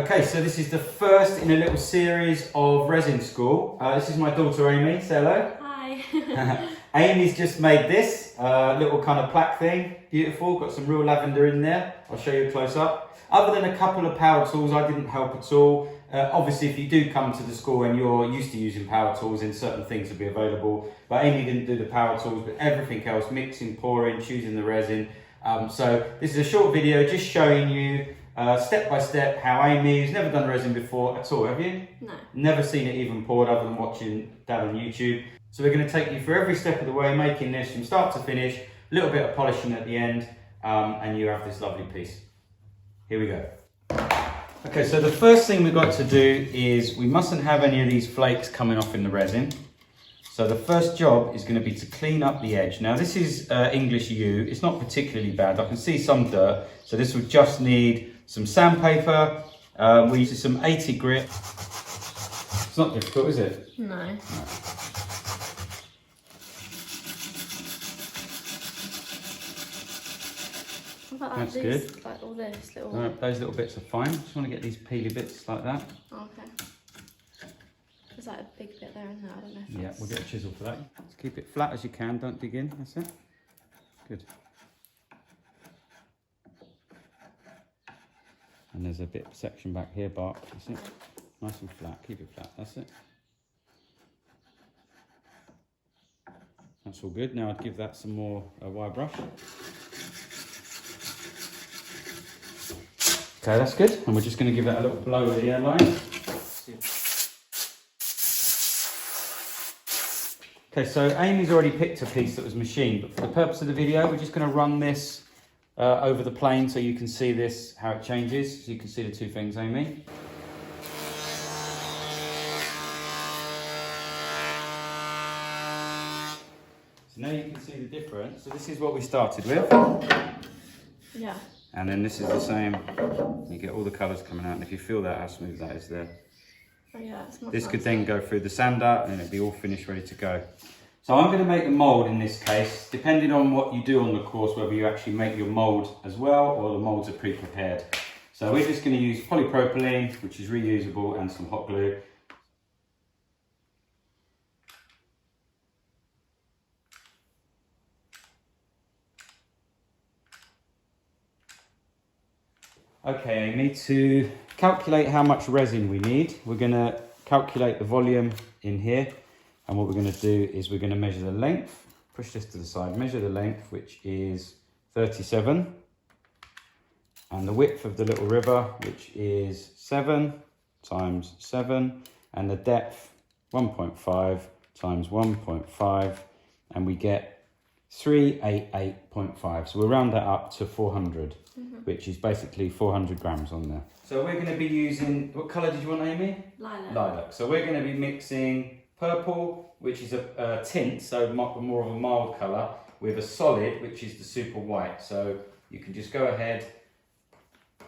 Okay, so this is the first in a little series of resin school. This is my daughter Amy. Say hello. Hi. Amy's just made this little kind of plaque thing. Beautiful, got some real lavender in there. I'll show you a close up. Other than a couple of power tools, I didn't help at all. Obviously, if you do come to the school and you're used to using power tools, then certain things will be available. But Amy didn't do the power tools, but everything else, mixing, pouring, choosing the resin. So this is a short video just showing you step by step how Amy, who's never done resin before at all, have you? No. Never seen it even poured other than watching Dad on YouTube. So we're going to take you through every step of the way, making this from start to finish, a little bit of polishing at the end, and you have this lovely piece. Here we go. Okay, so the first thing we've got to do is we mustn't have any of these flakes coming off in the resin. So the first job is going to be to clean up the edge. Now this is English yew. It's not particularly bad. I can see some dirt. So this would just need some sandpaper. We use some 80 grit. It's not difficult, is it? No. That's good. Like all those little... Those little bits are fine. Just want to get these peely bits like that. Oh, okay. There's like a big bit there, isn't there? I don't know if Yeah, we'll get a chisel for that. Just keep it flat as you can, don't dig in, that's it. Good. And there's a bit section back here, bark, that's it. Nice and flat, keep it flat, that's it. That's all good. Now I'd give that some more wire brush. Okay, that's good. And we're just going to give that a little blow with the airline. Okay, so Amy's already picked a piece that was machined, but for the purpose of the video, we're just going to run this over the plane so you can see this, how it changes. So you can see the two things, Amy. So now you can see the difference. So this is what we started with. Yeah. And then this is the same. You get all the colours coming out, and if you feel that, how smooth that is there. Oh yeah, it's much This could nicer. then go through the sander and it'll be all finished, ready to go. So I'm going to make the mould in this case, depending on what you do on the course, whether you actually make your mould as well or the moulds are pre-prepared. So we're just going to use polypropylene, which is reusable, and some hot glue. Okay, Amy, to calculate how much resin we need, we're going to calculate the volume in here. And what we're going to do is we're going to measure the length, push this to the side, measure the length, which is 37. And the width of the little river, which is 7 times 7. And the depth, 1.5 times 1.5. And we get 388.5. So we'll round that up to 400. Which is basically 400 grams on there. So we're going to be using, what colour did you want, Amy? Lilac. Lilac. So we're going to be mixing purple, which is a tint, so more of a mild colour, with a solid, which is the super white. So you can just go ahead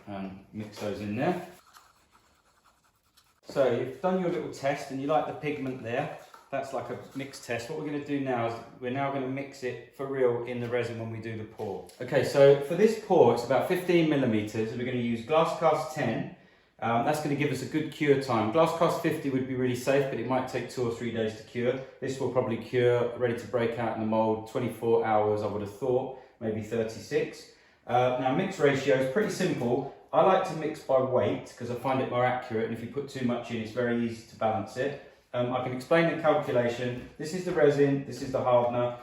and mix those in there. So you've done your little test and you like the pigment there. That's like a mixed test. What we're going to do now is we're now going to mix it for real in the resin when we do the pour. Okay, so for this pour, it's about 15 millimeters. We're going to use glass cast 10. That's going to give us a good cure time. Glass cast 50 would be really safe, but it might take 2 or 3 days to cure. This will probably cure, ready to break out in the mould, 24 hours, I would have thought, maybe 36. Now mix ratio is pretty simple. I like to mix by weight because I find it more accurate, and if you put too much in, it's very easy to balance it. I can explain the calculation. This is the resin, this is the hardener.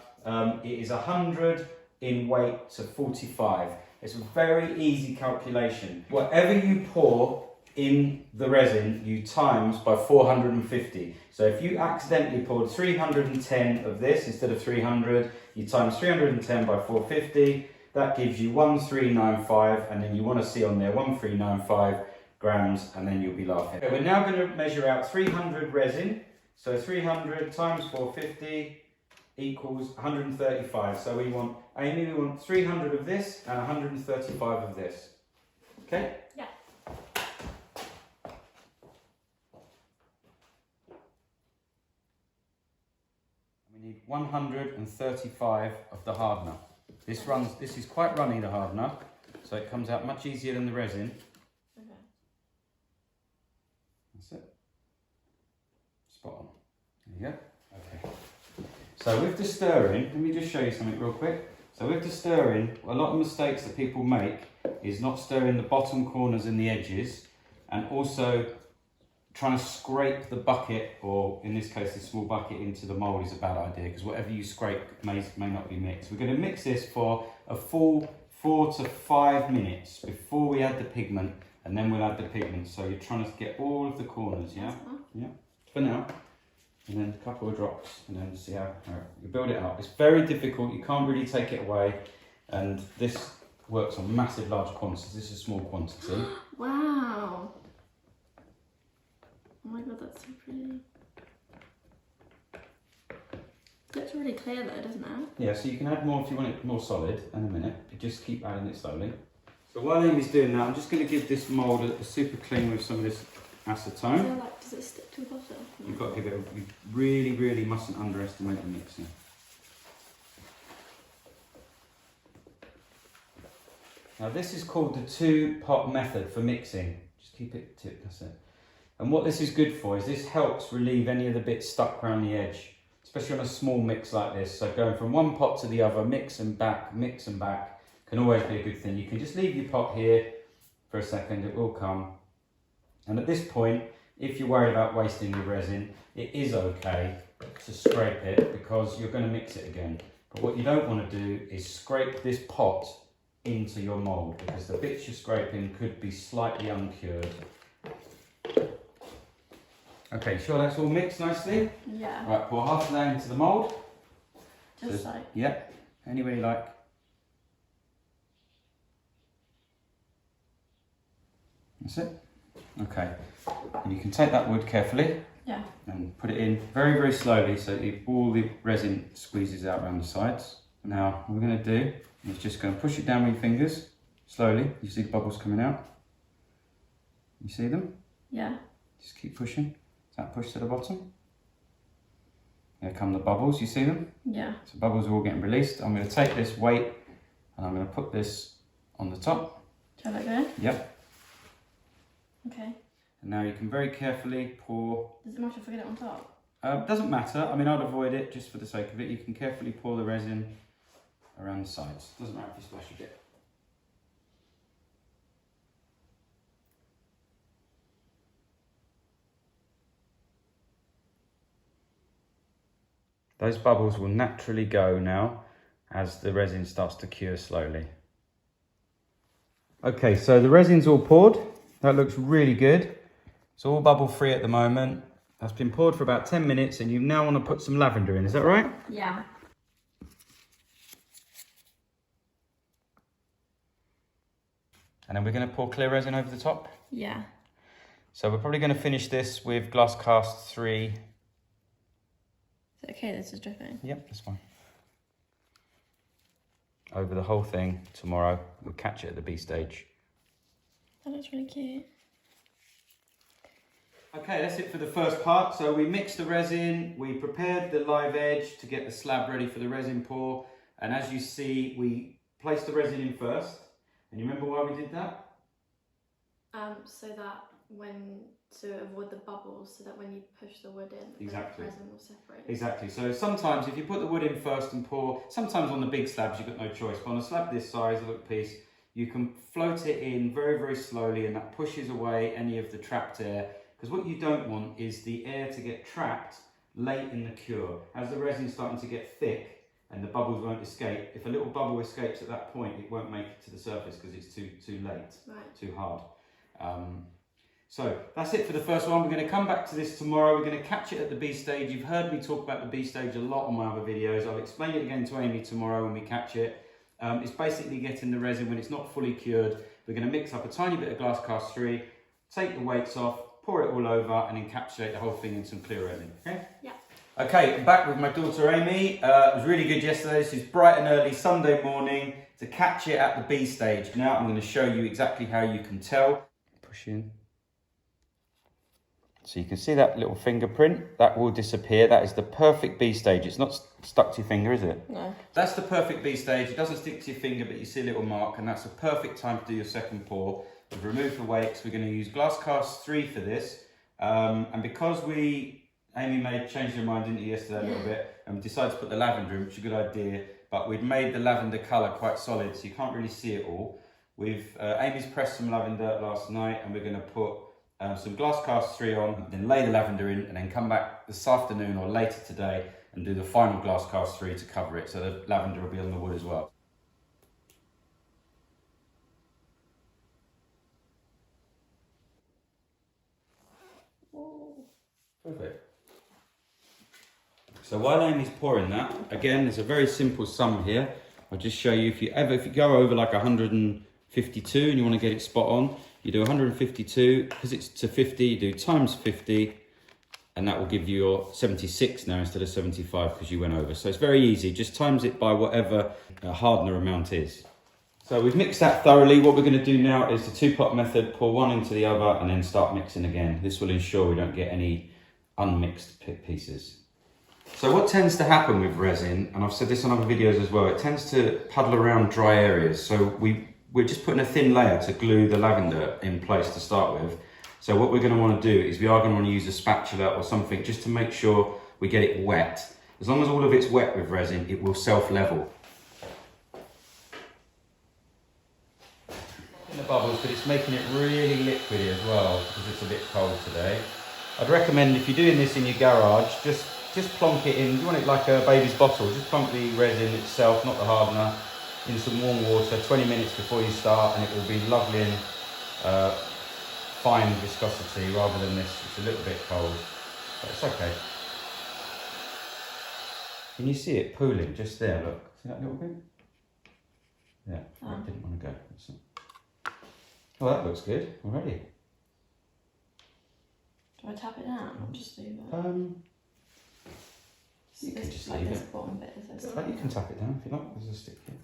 It is 100 in weight to 45. It's a very easy calculation. Whatever you pour in the resin, you times by 450. So if you accidentally poured 310 of this instead of 300, you times 310 by 450. That gives you 1395, and then you want to see on there 1395 grams, and then you'll be laughing. Okay, we're now going to measure out 300 resin. So 300 times 450 equals 135. So we want, Amy, we want 300 of this and 135 of this. Okay? Yeah. We need 135 of the hardener. This is quite runny, the hardener, so it comes out much easier than the resin. Okay. There you go. Okay. So with the stirring, let me just show you something real quick. So with the stirring, a lot of mistakes that people make is not stirring the bottom corners and the edges, and also trying to scrape the bucket, or in this case the small bucket, into the mould is a bad idea, because whatever you scrape may not be mixed. We're going to mix this for a full 4 to 5 minutes before we add the pigment, and then we'll add the pigment. So you're trying to get all of the corners, yeah? Yeah, for now. And then a couple of drops, and then see how you build it up. It's very difficult, you can't really take it away, and this works on massive large quantities. This is a small quantity. Wow. Oh my god, that's so pretty. It looks really clear though, doesn't it? Yeah, so you can add more if you want it more solid in a minute. You just keep adding it slowly. So while Amy's doing that, I'm just going to give this mould a super clean with some of this acetone. So like, does it stick to the bottom? You've got to give it you really mustn't underestimate the mixing. Now this is called the 2-pot method for mixing. Just keep it tipped, that's it. And what this is good for is this helps relieve any of the bits stuck around the edge, especially on a small mix like this. So going from one pot to the other, mix and back, can always be a good thing. You can just leave your pot here for a second, it will come. And at this point, if you're worried about wasting your resin, it is okay to scrape it because you're going to mix it again. But what you don't want to do is scrape this pot into your mould, because the bits you're scraping could be slightly uncured. Okay, sure that's all mixed nicely? Yeah. Right, pour half of that into the mould. Just so, like... Yeah, anywhere you like. That's it. Okay, and you can take that wood carefully. Yeah. And put it in very slowly so all the resin squeezes out around the sides. Now, what we're going to do is just going to push it down with your fingers slowly. You see the bubbles coming out? You see them? Yeah. Just keep pushing. Is that push to the bottom? Here come the bubbles, you see them? Yeah. So bubbles are all getting released. I'm going to take this weight and I'm going to put this on the top. Shall I go? Yep. Okay. And now you can very carefully pour. Does it matter if I get it on top? Doesn't matter. I mean, I'd avoid it just for the sake of it. You can carefully pour the resin around the sides. Doesn't matter if you splash a bit. Those bubbles will naturally go now as the resin starts to cure slowly. Okay, so the resin's all poured. That looks really good. It's all bubble free at the moment. That's been poured for about 10 minutes and you now want to put some lavender in, is that right? Yeah. And then we're going to pour clear resin over the top? Yeah. So we're probably going to finish this with glass cast 3. Is it okay this is dripping? Yep, that's fine. Over the whole thing tomorrow. We'll catch it at the B stage. That looks really cute. Okay, that's it for the first part. So we mixed the resin, we prepared the live edge to get the slab ready for the resin pour. And as you see, we placed the resin in first. And you remember why we did that? So that to avoid the bubbles, so that when you push the wood in, Exactly. the resin will separate. Exactly. So sometimes if you put the wood in first and pour, sometimes on the big slabs you've got no choice. But on a slab this size, a little piece, you can float it in very slowly, and that pushes away any of the trapped air. Because what you don't want is the air to get trapped late in the cure. As the resin's starting to get thick and the bubbles won't escape, if a little bubble escapes at that point, it won't make it to the surface because it's too late, right. Too hard. So that's it for the first one. We're going to come back to this tomorrow. We're going to catch it at the B stage. You've heard me talk about the B stage a lot on my other videos. I'll explain it again to Amy tomorrow when we catch it. It's basically getting the resin when it's not fully cured. We're going to mix up a tiny bit of glass cast 3, take the weights off, pour it all over and encapsulate the whole thing in some clear resin, okay? Yeah. Okay, I'm back with my daughter Amy. It was really good yesterday. This is bright and early Sunday morning to catch it at the B stage. Now I'm going to show you exactly how you can tell. Push in. So you can see that little fingerprint, that will disappear. That is the perfect B stage. It's not stuck to your finger, is it? No. That's the perfect B stage. It doesn't stick to your finger, but you see a little mark, and that's a perfect time to do your second pour. We've removed the weights. We're going to use glass cast 3 for this. And because we Amy changed her mind, didn't you, yesterday a little bit, and decided to put the lavender in, which is a good idea. But we'd made the lavender colour quite solid, so you can't really see it all. Amy's pressed some lavender last night, and we're going to put some glass cast 3 on, then lay the lavender in, and then come back this afternoon or later today and do the final glass cast 3 to cover it, so the lavender will be on the wood as well. Perfect. So while Amy's pouring that, again, there's a very simple sum here. I'll just show you, if you go over like 152 and you want to get it spot on, you do 152, because it's to 50, you do times 50, and that will give you your 76 now instead of 75 because you went over. So it's very easy, just times it by whatever hardener amount is. So we've mixed that thoroughly. What we're going to do now is the 2-pot method, pour one into the other and then start mixing again. This will ensure we don't get any unmixed pieces. So what tends to happen with resin, and I've said this on other videos as well, it tends to puddle around dry areas. So we're just putting a thin layer to glue the lavender in place to start with. So what we're going to want to do is we are going to want to use a spatula or something just to make sure we get it wet. As long as all of it's wet with resin, it will self-level. In the bubbles, but it's making it really liquidy as well because it's a bit cold today. I'd recommend, if you're doing this in your garage, just plonk it in. You want it like a baby's bottle. Just plonk the resin itself, not the hardener, in some warm water 20 minutes before you start, and it will be lovely and fine viscosity rather than this. It's a little bit cold, but it's okay. Can you see it pooling just there? Look, see that little bit? Yeah, I didn't want to go. Well, that looks good already. Do I tap it down or just leave it? You can just like leave this it. bottom bit, is this? You can tap it down if you like. There's a stick here.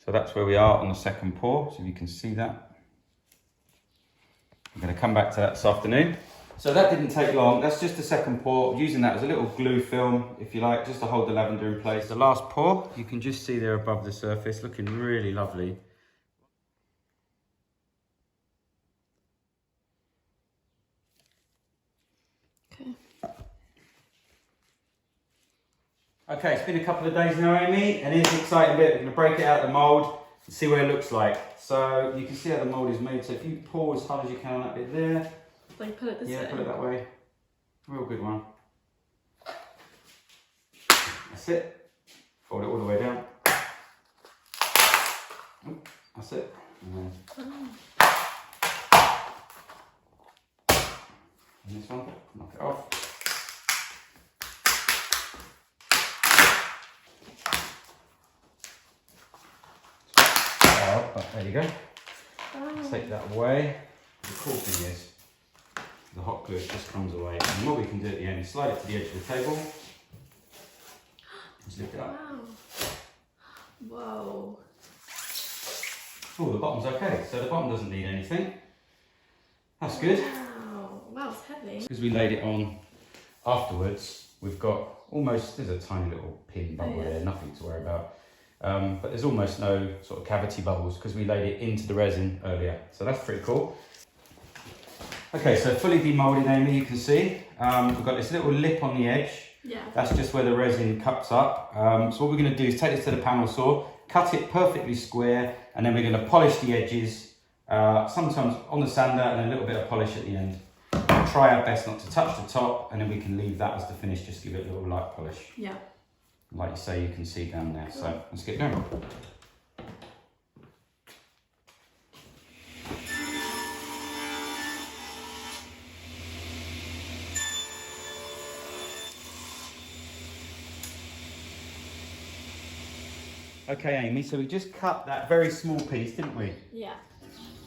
So that's where we are on the second pour, so if you can see that. I'm going to come back to that this afternoon. So that didn't take long, that's just the second pour, using that as a little glue film, if you like, just to hold the lavender in place. The last pour, you can just see there above the surface, looking really lovely. Okay, it's been a couple of days now, Amy, and here's the exciting bit. We're going to break it out of the mould and see what it looks like. So you can see how the mould is made. So if you pour as hard as you can on that bit there. Like put it this way? Yeah, put it that way. Real good one. That's it. Fold it all the way down. That's it. And this one, knock it off. There you go. Take that away. The cool thing is, the hot glue just comes away. And what we can do at the end is slide it to the edge of the table. Just lift it up. Wow. Whoa. Oh, the bottom's okay. So the bottom doesn't need anything. That's good. Wow. Wow, it's heavy. Because we laid it on afterwards, we've got almost, there's a tiny little pin bubble there, nothing to worry about. But there's almost no sort of cavity bubbles because we laid it into the resin earlier. So that's pretty cool. Okay, so fully demoulded, Amy, you can see. We've got this little lip on the edge. Yeah. That's just where the resin cups up. So what we're going to do is take this to the panel saw, cut it perfectly square, and then we're going to polish the edges, sometimes on the sander and a little bit of polish at the end. We'll try our best not to touch the top, and then we can leave that as the finish, just give it a little light polish. Yeah. Like you say, you can see down there. So let's get going. Okay, Amy, so we just cut that very small piece, didn't we? Yeah.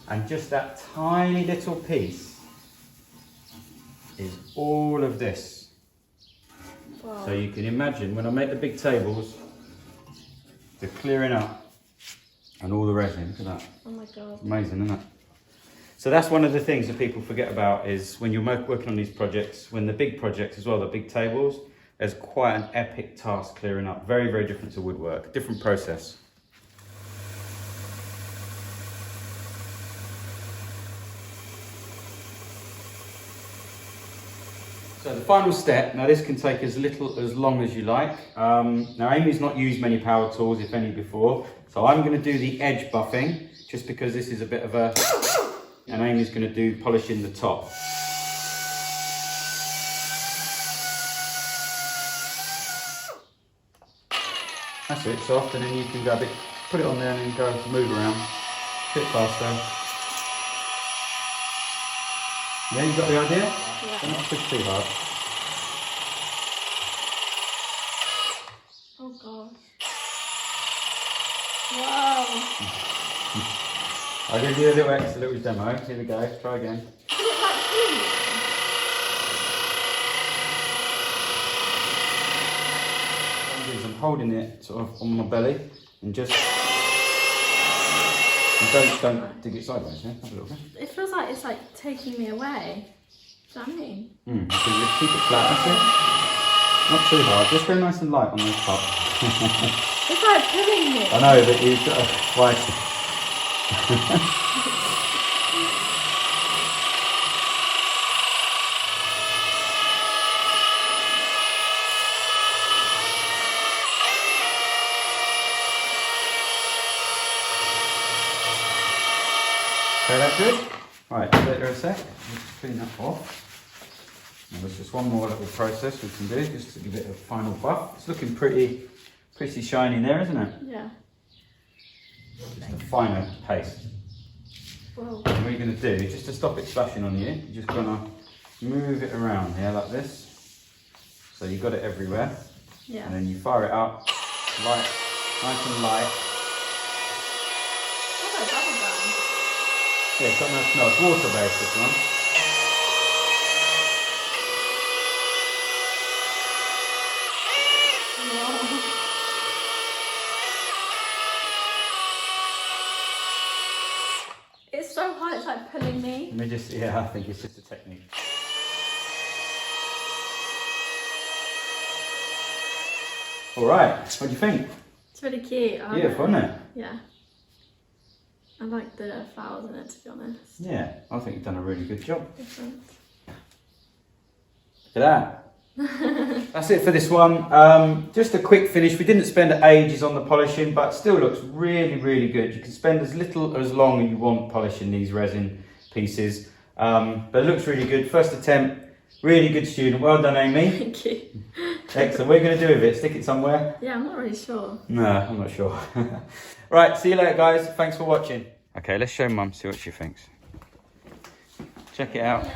And just that tiny little piece is all of this. Wow. So you can imagine when I make the big tables, they're clearing up and all the resin. Look at that. Oh my god. Amazing, isn't it? So that's one of the things that people forget about is when you're working on these projects, when the big projects as well, the big tables, as quite an epic task clearing up. Very, very different to woodwork, different process. So the final step, now this can take as long as you like. Now Amy's not used many power tools, if any, before. So I'm going to do the edge buffing, just because this is a bit of a... And Amy's going to do polishing the top. That's it, soft, and then you can go a bit, put it on there and then go move around a bit faster. Yeah, you got the idea? Yeah. Don't not push too hard. Oh gosh. Wow. I'll give you a little demo. Here we go, try again. Is it like clean? I'm holding it sort of on my belly and just don't dig it sideways, yeah? Have a look. It feels like it's like taking me away. Do you know what I mean? So you just keep it flat, that's it. Not too hard, just very nice and light on this top. It's like pulling me. I know, but you've got to fight it. Okay, that's good. Right, wait there a sec. Let's clean that off. Now there's just one more little process we can do, just to give it a final buff. It's looking pretty shiny there, isn't it? Yeah. Just a finer paste. Whoa. And what you're going to do, just to stop it splashing on you, you're just going to move it around here like this. So you've got it everywhere. Yeah. And then you fire it up, light, nice and light. Oh, that's bubble gum. Yeah, it's got a nice smell. It's water based, this one. Wow. It's so hard, it's like pulling me. Let me just, yeah, I think it's just a technique. All right, what do you think? It's really cute. I Beautiful, isn't it? Yeah. I like the flowers in it, to be honest. Yeah, I think you've done a really good job. Different. Look at that. That's it for this one. Just a quick finish. We didn't spend ages on the polishing, but still looks really, really good. You can spend as little as long as you want polishing these resin pieces. But it looks really good. First attempt, really good student. Well done, Amy. Thank you. Excellent. What are you going to do with it? Stick it somewhere? Yeah, I'm not really sure. No, I'm not sure. Right, see you later, guys. Thanks for watching. Okay, let's show Mum, see what she thinks. Check it out.